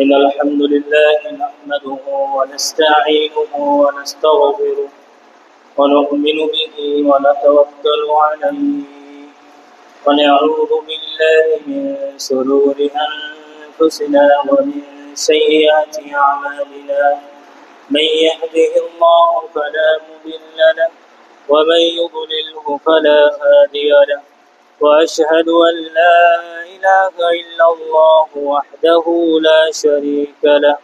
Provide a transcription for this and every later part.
إن الحمد لله نحمده ونستعينه ونستغفره ونؤمن به ونتوكل عليه ونعوذ بالله من شرور أنفسنا ومن سيئات أعمالنا من يهده الله فلا مضل له ومن يضلله فلا هادي له وأشهد أن لا إله إلا الله وحده لا شريك له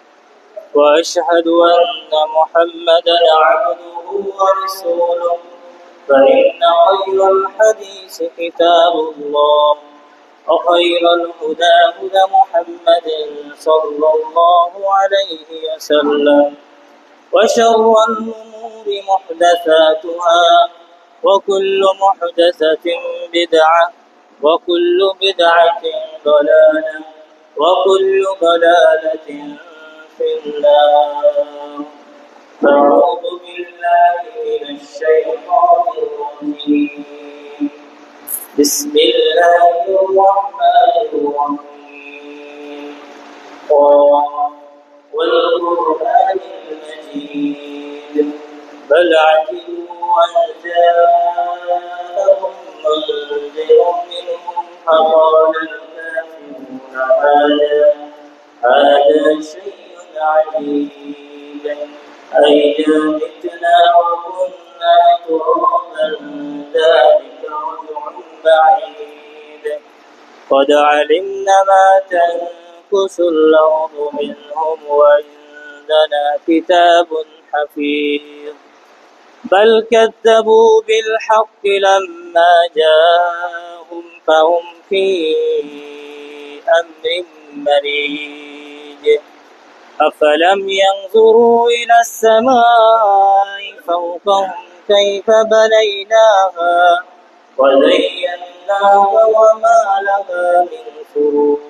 وأشهد أن محمدا عبده ورسوله فإن خير الحديث كتاب الله وخير الهدى هدى محمد صلى الله عليه وسلم وشر الأمور محدثاتها وكل محدثة بدعة وكل بدعة ضلالة وكل ضلالة في النار. أعوذ بالله من الشيطان الرجيم. بسم الله الرحمن الرحيم. والقرآن المجيد بل عجبوا أن جاءهم منذر منهم فقال الكافرون هذا شيء عجيب أئذا متنا وكنا ترابا ذلك رجع بعيد قد علمنا ما تنكس الأرض منهم وعندنا كتاب حفيظ بل كذبوا بالحق لما جاءهم فهم في أمر مريج أفلم ينظروا إلى السماء فوقهم كيف بنيناها وزيناها وما لها من فروج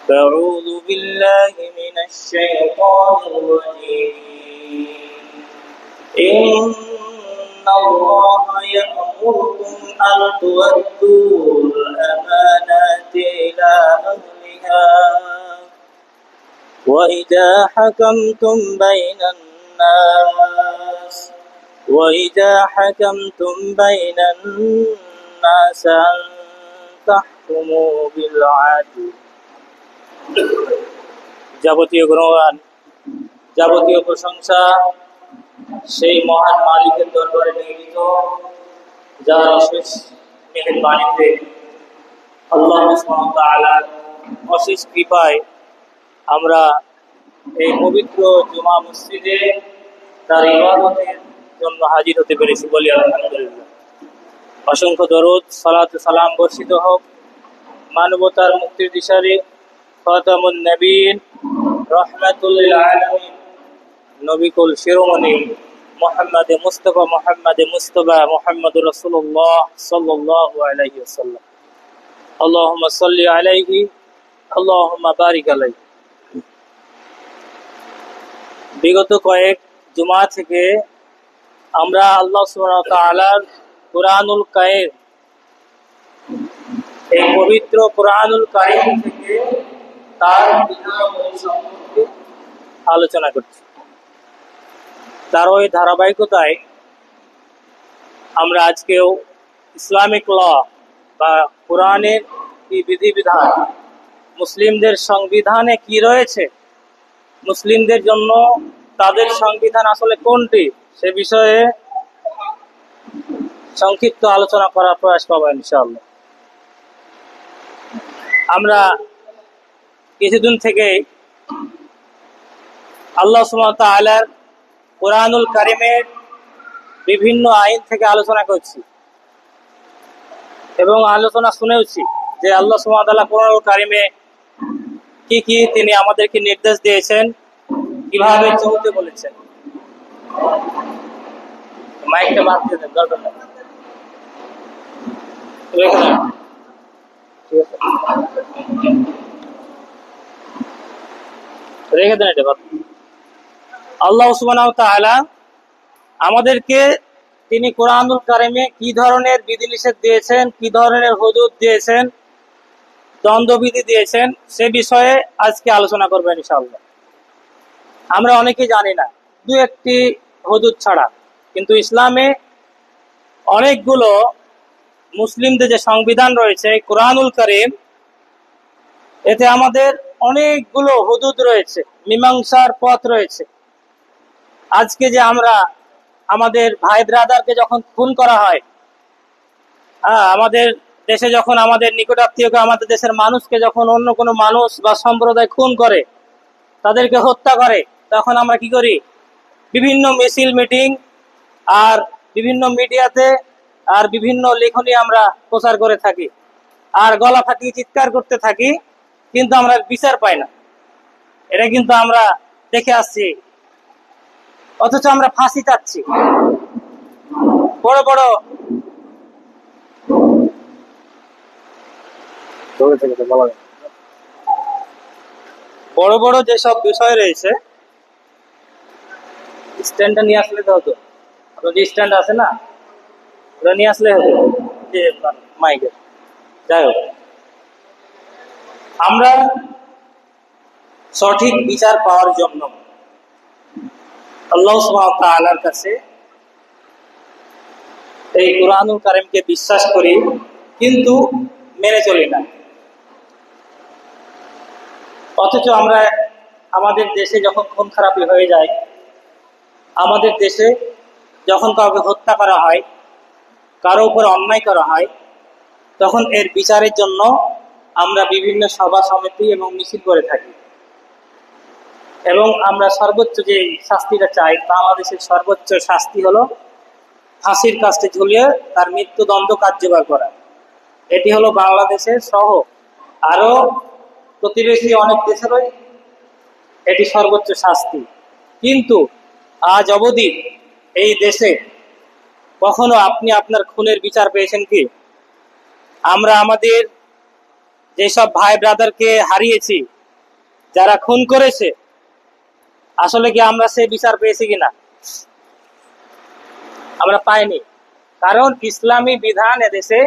فأعوذ بالله من الشيطان الرجيم. إن الله يأمركم أن تؤدوا الأمانات إلى أهلها وإذا حكمتم بين الناس أن تحكموا بالعدل. যাবতীয় গুণগান যাবতীয় প্রশংসা সেই মহান মালিকের দরবারে নিয়োজিত যার অশেষ মেহেরবানিতে আল্লাহ সুবহানাহু ওয়া তাআলার অশেষ কৃপায় আমরা এই পবিত্র জুমা মসজিদে তার ইবাদতের জন্য হাজির হতে পেরেছি বলি আলহামদুলিল্লাহ। অসংখ্য দরুদ সালাত সালাম বর্ষিত হোক মানবতার মুক্তির দিশারি খাতামুন নবীন রাহমাতুল লিল আলামিন নবিকুল শিরোমণি মুহাম্মদে মুস্তাফা মুহাম্মদুর রাসূলুল্লাহ সাল্লাল্লাহু আলাইহি ওয়াসাল্লাম। আল্লাহুম্মা সাল্লি আলাইহি আল্লাহুম্মা বারিক আলাইহি। বিগত কয়েক জুমা থেকে আমরা আল্লাহ সুবহানাহু ওয়া তাআলার কুরআনুল কারীম এই পবিত্র কুরআনুল কারীম থেকে তার বিধানাবলী সম্পর্কে আলোচনা করছি। তার ওই ধারাবাহিকতায় আমরা আজকেও ইসলামিক ল বা কোরআনের কি বিধিবিধান, মুসলিমদের সংবিধানে কি রয়েছে, মুসলিমদের জন্য তাদের সংবিধান আসলে কোনটি, সে বিষয়ে সংক্ষিপ্ত আলোচনা করার প্রয়াস পাবো ইনশাআল্লাহ। আমরা কিছুদিন থেকে আল্লাহ সুবহানাহু ওয়া তাআলার কুরআনুল কারীমের বিভিন্ন আইন থেকে আলোচনা করছি এবং আলোচনা শুনেওছি যে আল্লাহ সুবহানাহু ওয়া তাআলা কুরআনুল কারীমে কি কি তিনি আমাদেরকে নির্দেশ দিয়েছেন, কিভাবে চলতে বলেছেন। মাইকটা বাদ দিয়ে দেন, দরকার নেই, রেখে দেন এটা বাদ। আল্লাহ সুবহানাহু ওয়া তাআলা আমাদেরকে তিনি কোরআনুল কারীমে কি ধরনের বিধিনিষেধ দিয়েছেন, কি ধরনের হুদুদ দিয়েছেন, দণ্ডবিধি দিয়েছেন সে বিষয়ে আজকে আলোচনা করবেন ইনশাআল্লাহ। আমরা অনেকেই জানি না, দু একটি হুদুদ ছাড়া, কিন্তু ইসলামে অনেকগুলো মুসলিমদের যে সংবিধান রয়েছে কুরআনুল কারীম, এতে আমাদের অনেকগুলো হুদুদ রয়েছে, মীমাংসার পথ রয়েছে। আজকে যে আমরা আমাদের ভাই ব্রাদারকে যখন খুন করা হয়, আমাদের দেশে যখন আমাদের নিকটাত্মীয়কে, আমাদের দেশের মানুষকে যখন অন্য কোনো মানুষ বা সম্প্রদায় খুন করে, তাদেরকে হত্যা করে, তখন আমরা কি করি? বিভিন্ন মিছিল মিটিং আর বিভিন্ন মিডিয়াতে আর বিভিন্ন লেখনী আমরা প্রচার করে থাকি, আর গলা ফাটিয়ে চিৎকার করতে থাকি, কিন্তু আমরা বিচার পাই না। এটা কিন্তু আমরা দেখে আসছি। অথচ আমরা ফাঁসি চাচ্ছি। বড় বড় বড় বড় যেসব বিষয় রয়েছে, স্ট্যান্ডটা নিয়ে আসলে তো হতো, আপনার যে স্ট্যান্ড আছে না, ওটা নিয়ে আসলে হতো, যে মাইকের। যাই হোক, আমরা সঠিক বিচার পাওয়ার জন্য আল্লাহ সুবহানাহু ওয়া তাআলার কাছে এই কুরআনুল কারীমকে বিশ্বাস করি, কিন্তু মেনে চলি না। অথচ আমরা আমাদের দেশে যখন খুন খারাপি হয়ে যায়, আমাদের দেশে যখন কাউকে হত্যা করা হয়, কারো উপর অন্যায় করা হয়, তখন এর বিচারের জন্য আমরা বিভিন্ন সভা সমিতি এবং মিছিল করে থাকি, এবং আমরা সর্বোচ্চ যে শাস্তিটা চাই, বাংলাদেশের সর্বোচ্চ শাস্তি হলো ফাঁসির কাস্টে ঝুলিয়ে তার মৃত্যুদণ্ড কার্যকর করা। এটি হলো বাংলাদেশের সহ আরো প্রতিবেশী অনেক দেশেরই এটি সর্বোচ্চ শাস্তি। কিন্তু আজ অবধি এই দেশে কখনো আপনি আপনার খুনের বিচার পেয়েছেন কি? আমরা আমাদের যেসব ভাই ব্রাদারকে হারিয়েছি, যারা খুন করেছে, আসলে কি আমরা সে বিচার পেয়েছি কিনা? আমরা পাইনি। কারণ ইসলামী বিধান এদেশে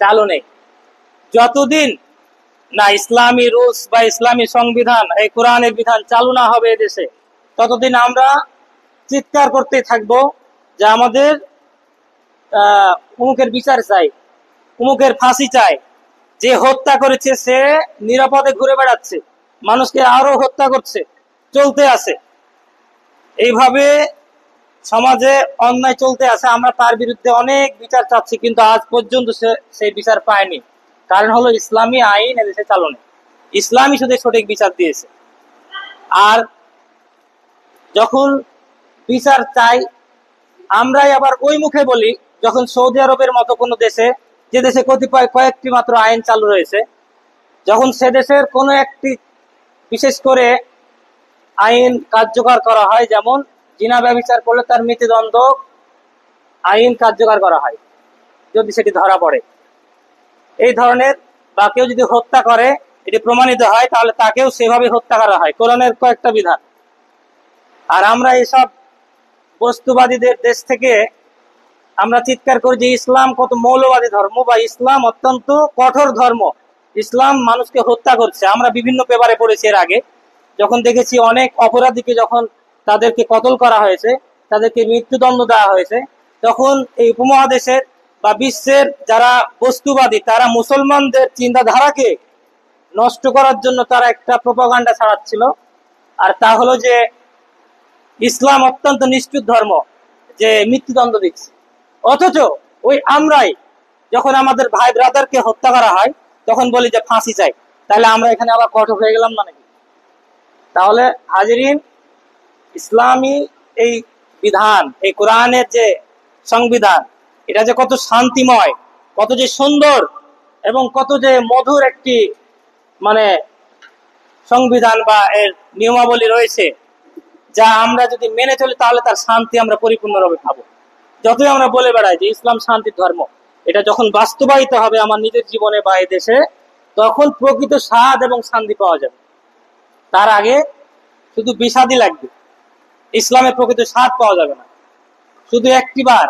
চালু নেই। যতদিন না ইসলামী রুলস বা ইসলামী সংবিধান, এই কোরআনের বিধান চালু না হবে এদেশে, ততদিন আমরা চিৎকার করতে থাকবো যে আমাদের অমুকের বিচার চাই, অমুকের ফাঁসি চাই। যে হত্যা করেছে সে নিরাপদে ঘুরে বেড়াচ্ছে, মানুষকে আরো হত্যা করছে, চলতে আছে। এইভাবে সমাজে অন্যায় চলতে আছে। আমরা তার বিরুদ্ধে অনেক বিচার চাচ্ছি, কিন্তু আজ পর্যন্ত সেই বিচার পায়নি। কারণ হলো ইসলামী আইন এদেশে চালু নেই। ইসলামই শুধু সঠিক বিচার দিয়েছে। আর যখন বিচার চাই, আমরাই আবার ওই মুখে বলি, যখন সৌদি আরবের মতো কোনো দেশে, যে দেশে কতিপয় কয়েকটি মাত্র আইন চালু রয়েছে, যখন সে দেশের কোনো একটি বিশেষ করে আইন কার্যকর করা হয়, যেমন জিনা ব্যভিচার করলে তার মৃত্যুদণ্ড আইন কার্যকর করা হয় যদি সেটি ধরা পড়ে। এই ধরনের, বা কেউ যদি হত্যা করে এটি প্রমাণিত হয়, তাহলে তাকেও সেভাবে হত্যা করা হয়, কোরআনের কয়েকটা বিধান। আর আমরা এইসব বস্তুবাদীদের দেশ থেকে আমরা চিৎকার করি যে ইসলাম কত মৌলবাদী ধর্ম, বা ইসলাম অত্যন্ত কঠোর ধর্ম, ইসলাম মানুষকে হত্যা করছে। আমরা বিভিন্ন পেপারে পড়েছি এর আগে, যখন দেখেছি অনেক অপরাধীকে যখন তাদেরকে কতল করা হয়েছে, তাদেরকে মৃত্যুদণ্ড দেওয়া হয়েছে, তখন এই উপমহাদেশের বা বিশ্বের যারা বস্তুবাদী, তারা মুসলমানদের চিন্তাধারাকে নষ্ট করার জন্য তারা একটা প্রোপাগান্ডা ছড়াচ্ছিল। আর তা হলো যে ইসলাম অত্যন্ত নিষ্ঠুর ধর্ম, যে মৃত্যুদণ্ড দিচ্ছে। অথচ ওই আমরাই যখন আমাদের ভাই ব্রাদারকে হত্যা করা হয়, তখন বলি যে ফাঁসি চাই। তাহলে আমরা এখানে আবার কঠোর হয়ে গেলাম না নাকি? তাহলে হাজিরিন, ইসলামী এই বিধান, এই কোরআনের যে সংবিধান, এটা যে কত শান্তিময়, কত যে সুন্দর, এবং কত যে মধুর একটি সংবিধান বা এর নিয়মাবলী রয়েছে, যা আমরা যদি মেনে চলি তাহলে তার শান্তি আমরা পরিপূর্ণভাবে পাবো। যতই আমরা বলে বেড়াই যে ইসলাম শান্তির ধর্ম, এটা যখন বাস্তবায়িত হবে আমার নিজের জীবনে বা এই দেশে, তখন প্রকৃত স্বাদ এবং শান্তি পাওয়া যাবে। তার আগে শুধু বিষাদই লাগবে, ইসলামের প্রকৃত স্বাদ পাওয়া যাবে না। শুধু একটিবার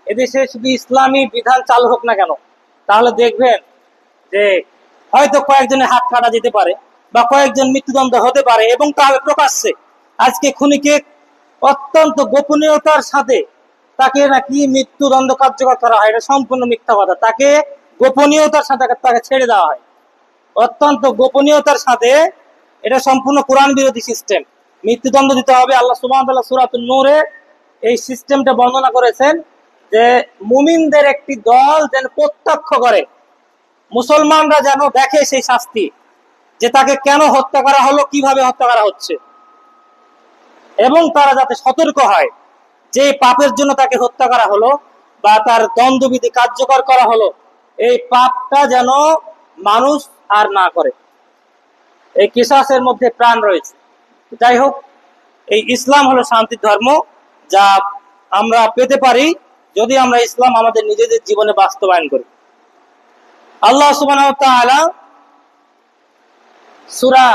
এদেশে শুধু ইসলামী বিধান চালু হোক না কেন, তাহলে দেখবেন যে হয়তো কয়েকজনের হাত কাটা যেতে পারে বা কয়েকজন মৃত্যুদণ্ড হতে পারে, এবং তাহলে প্রকাশ্যে আজকে খুনিকে অত্যন্ত গোপনীয়তার সাথে তাকে নাকি মৃত্যুদণ্ড কার্যকর করা হয়। এটা সম্পূর্ণ মিথ্যা কথা। তাকে গোপনীয়তার সাথে তাকে ছেড়ে দেওয়া হয়, অত্যন্ত গোপনীয়তার সাথে। এটা সম্পূর্ণ কোরআন বিরোধী সিস্টেম। মৃত্যুদণ্ড দিতে হবে। আল্লাহ সুবহানাহু ওয়া তাআলা সূরাতুন নূরে এই সিস্টেমটা বর্ণনা করেছেন যে মুমিনদের একটি দল যেন প্রত্যক্ষ করে, মুসলমানরা যেন দেখে সেই শাস্তি, যে তাকে কেন হত্যা করা হলো, কিভাবে হত্যা করা হচ্ছে, এবং তারা যাতে সতর্ক হয় যে পাপের জন্য তাকে হত্যা করা হলো বা তার দণ্ডবিধি কার্যকর করা হলো, এই পাপটা যেন মানুষ আর না করে। এই কিসাসের মধ্যে প্রাণ রয়েছে। যাই হোক, এই ইসলাম হলো শান্তির ধর্ম, যা আমরা পেতে পারি যদি আমরা ইসলাম আমাদের নিজেদের জীবনে বাস্তবায়ন করি। আল্লাহ সুবহানাহু ওয়া তাআলা সূরা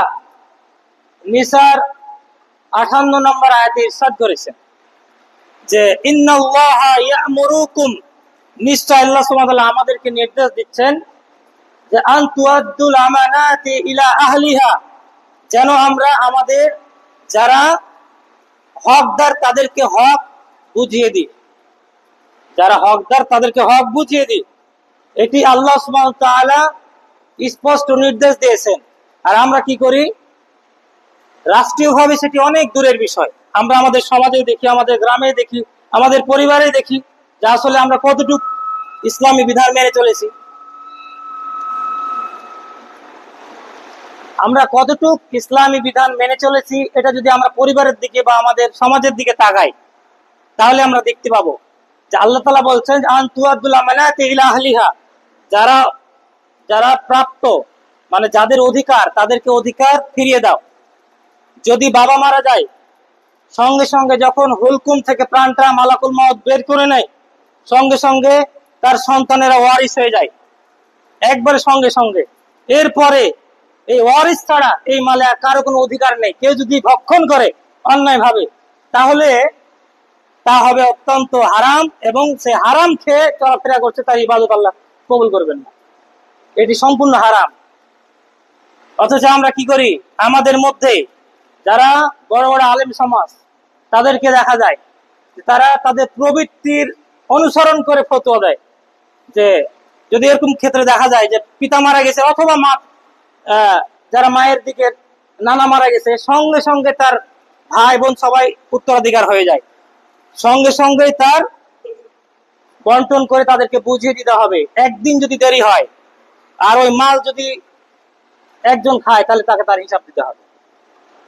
নিসার 58 নম্বর আয়াতে ইরশাদ করেছেন যে ইন্নাল্লাহা ইয়া'মুরুকুম, নিশ্চয় আল্লাহ সুবহানাহু ওয়া তাআলা আমাদেরকে নির্দেশ দিচ্ছেন যে আন তুআদ্দুল আমানাতি ইলা আহলিহা, যেন আমরা আমাদের যারা হকদার তাদেরকে হক বুঝিয়ে দিই, যারা হকদার তাদেরকে হক বুঝিয়ে দিই। এটি আল্লাহ সুবহানাহু ওয়া তাআলা স্পষ্ট নির্দেশ দিয়েছেন। আর আমরা কি করি? রাষ্ট্রীয়ভাবে সেটি অনেক দূরের বিষয়। আমরা আমাদের সমাজে দেখি, আমাদের গ্রামে দেখি, আমাদের পরিবারে দেখি যে আসলে আমরা কতটুকু ইসলামী বিধান মেনে চলেছি, আমরা কতটুক ইসলামী বিধান মেনে চলেছি। এটা যদি আমরা পরিবারের দিকে বা আমাদের সমাজের দিকে তাকাই, তাহলে আমরা দেখতে পাবো যে আল্লাহ তাআলা বলছেন আন তুআদ্দুল আমানাতি ইলা আহলিহা, যারা যারা প্রাপ্ত, মানে যাদের অধিকার, তাদেরকে অধিকার ফিরিয়ে দাও। যদি বাবা মারা যায়, সঙ্গে সঙ্গে যখন হুলকুম থেকে প্রাণটা মালাকুল মউত বের করে নেয়, সঙ্গে সঙ্গে তার সন্তানেরা ওয়ারিস হয়ে যায়, একবারে সঙ্গে সঙ্গে। এরপরে এই ওয়ারিস ছাড়া এই মালে আর কারো কোনো অধিকার নেই। কেউ যদি ভক্ষণ করে অন্যায় ভাবে, তাহলে তা হবে অত্যন্ত হারাম, এবং সে হারাম খেয়ে চলাফেরা করছে, তার ইবাদত আল্লাহ কবুল করবেন না। এটি সম্পূর্ণ হারাম। অথচ আমরা কি করি? আমাদের মধ্যে যারা বড় বড় আলেম সমাজ, তাদেরকে দেখা যায় তারা তাদের প্রবৃত্তির অনুসরণ করে ফতোয়া দেয়। যে যদি এরকম ক্ষেত্রে দেখা যায় যে পিতা মারা গেছে অথবা মা, যারা মায়ের দিকে নানা মারা গেছে, সঙ্গে সঙ্গে তার ভাই বোন সবাই উত্তরাধিকার হয়ে যায়, সঙ্গে সঙ্গেই তার বন্টন করে তাদেরকে বুঝিয়ে দিতে হবে। একদিন যদি দেরি হয় আর ওই মাল যদি একজন খায়, তাহলে তাকে তার হিসাব দিতে হবে।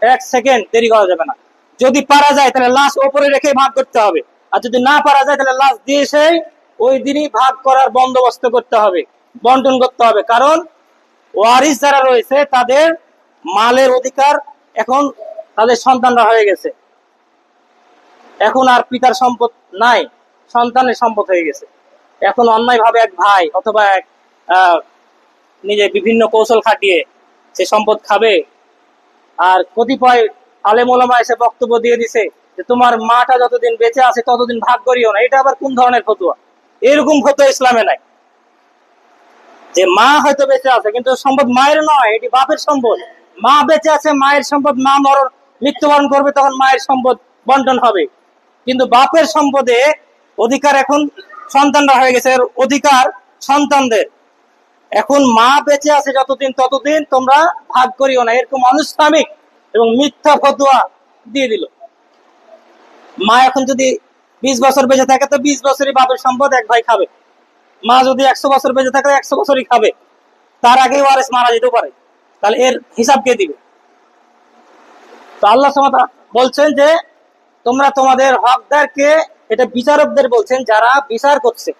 এক সেকেন্ড দেরি করা যাবে না। যদি পারা যায় তাহলে লাশ ওপরে রেখে ভাগ করতে হবে, আর যদি না পারা যায় তাহলে লাশ দিয়ে সেই ওই দিনই ভাগ করার বন্দোবস্ত করতে হবে, বন্টন করতে হবে। কারণ ওয়ারিস যারা রয়েছে তাদের মালের অধিকার এখন তাদের সন্তানরা হয়ে গেছে, এখন আর পিতার সম্পদ নাই, সন্তানের সম্পদ হয়ে গেছে। এখন অন্যায় ভাবে এক ভাই অথবা এক নিজে বিভিন্ন কৌশল খাটিয়ে সে সম্পদ খাবে। আর কতিপয় আলেম ওলামা এসে বক্তব্য দিয়ে দিছে যে তোমার মাটা যতদিন বেঁচে আছে ততদিন ভাগ করিও না। এটা আবার কোন ধরনের ফতোয়া? এরকম ফতোয়া ইসলামে নাই। যে মা হয়তো বেঁচে আছে কিন্তু সম্পদ মায়ের নয়, এটি বাপের সম্পদ। মা বেঁচে আছে, মায়ের সম্পদ, মা মৃত্যুবরণ করবে, তখন মায়ের সম্পদ বন্টন হবে। কিন্তু বাপের সম্পদে অধিকার এখন সন্তানরা হয়ে গেছে, অধিকার সন্তানদের। এখন মা বেঁচে আছে যতদিন ততদিন তোমরা ভাগ করিও না, এরকম অনিসলামিক এবং মিথ্যা ফতোয়া দিয়ে দিল। মা এখন যদি 20 বছর বেঁচে থাকে তো 20 বছরই বাপের সম্পদ এক ভাই খাবে। মা যদি 100 বছর বেঁচে থাকে 100 বছরই খাবে, তার আগেই ওয়ারিস মারা যেতে পারে। তাহলে এর হিসাব কে দিবে? তো আল্লাহ সুবহানাহু ওয়া তাআলা বলছেন যে তোমরা তোমাদের হকদারকে, এটা বিচারকদের বলছেন যারা বিচার করছে,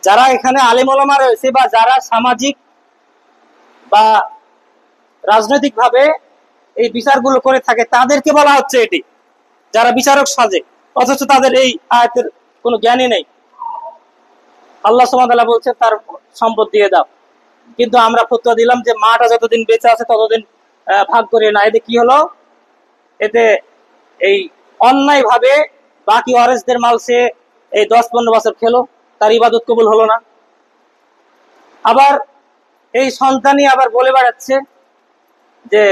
যারা এখানে আলেম ওলামা রয়েছে বা যারা সামাজিক বা রাজনৈতিক ভাবে এই বিচারগুলো করে থাকে, তাদেরকে বলা হচ্ছে এটি, যারা বিচারক সাজে, অথচ তাদের এই আয়াতের কোনো জ্ঞানই নেই। আল্লাহ সুবহানাহু ওয়া তাআলা বলছে তার সম্পদ দিয়ে দাও, কিন্তু আমরা ফতোয়া দিলাম যে মাটা যতদিন বেঁচে আছে ততদিন ভাগ করিয়ে না। এতে কি হলো? এতে এই অন্যায় ভাবে বাকি ওয়ারিসদের মাল সে এই 10-15 বছর খেলো, তার ইবাদত কবুল হলো না। আবার এই সন্তানই আবার বলে বেড়াচ্ছে যে